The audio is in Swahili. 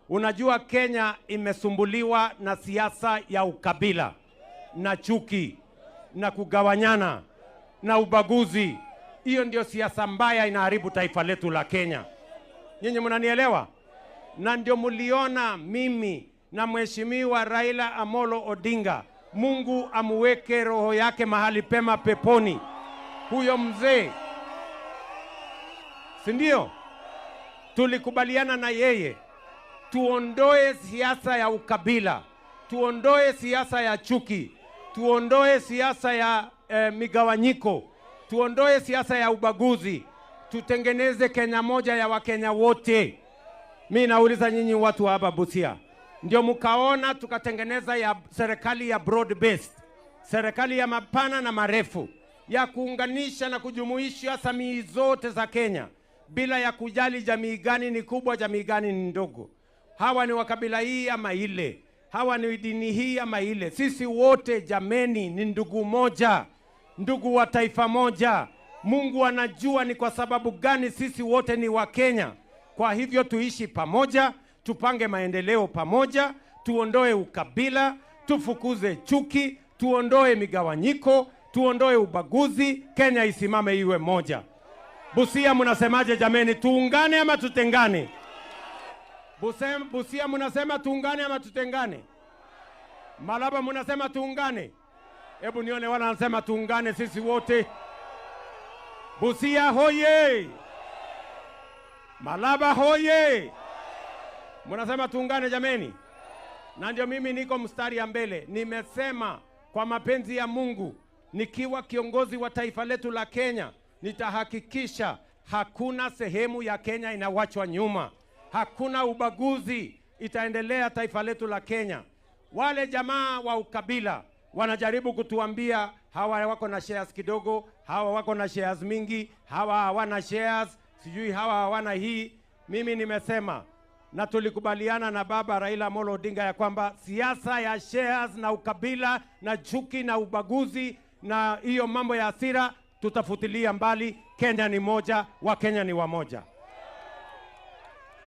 Unajua Kenya imesumbuliwa na siasa ya ukabila na chuki na kugawanyana na ubaguzi. Hiyo ndio siasa mbaya inaharibu taifa letu la Kenya. Nyinyi mnanielewa? Na ndio mliona mimi na Mheshimiwa Raila Amolo Odinga, Mungu amuweke roho yake mahali pema peponi, huyo mzee, si ndio? Tulikubaliana na yeye tuondoe siasa ya ukabila, tuondoe siasa ya chuki, tuondoe siasa ya migawanyiko, tuondoe siasa ya ubaguzi, tutengeneze Kenya moja ya Wakenya wote. Mimi nauliza nyinyi watu hapa Busia, ndio mkaona tukatengeneza ya serikali ya broad based, serikali ya mapana na marefu, ya kuunganisha na kujumuisha jamii zote za Kenya bila ya kujali jamii gani ni kubwa, jamii gani ni ndogo, hawa ni wa kabila hii ama ile, hawa ni dini hii ama ile. Sisi wote jameni ni ndugu moja, ndugu wa taifa moja. Mungu anajua ni kwa sababu gani sisi wote ni wa Kenya. Kwa hivyo tuishi pamoja, tupange maendeleo pamoja, tuondoe ukabila, tufukuze chuki, tuondoe migawanyiko, tuondoe ubaguzi, Kenya isimame iwe moja. Busia mnasemaje jameni, tuungane ama tutengane? Busia mnasema tuungane ama tutengane? Malaba mnasema tuungane? Hebu nione wala wanasema tuungane sisi wote. Busia hoye! Malaba hoye! Mnasema tuungane jameni? Na ndio mimi niko mstari ya mbele. Nimesema kwa mapenzi ya Mungu, nikiwa kiongozi wa taifa letu la Kenya, nitahakikisha hakuna sehemu ya Kenya inawachwa nyuma. Hakuna ubaguzi itaendelea taifa letu la Kenya. Wale jamaa wa ukabila wanajaribu kutuambia hawa wako na shares kidogo, hawa wako na shares mingi, hawa hawana shares, sijui hawa hawana hii. Mimi nimesema na tulikubaliana na baba Raila Amolo Odinga ya kwamba siasa ya shares na ukabila na chuki na ubaguzi na hiyo mambo ya hasira tutafutilia mbali. Kenya ni moja, wa Kenya ni wamoja.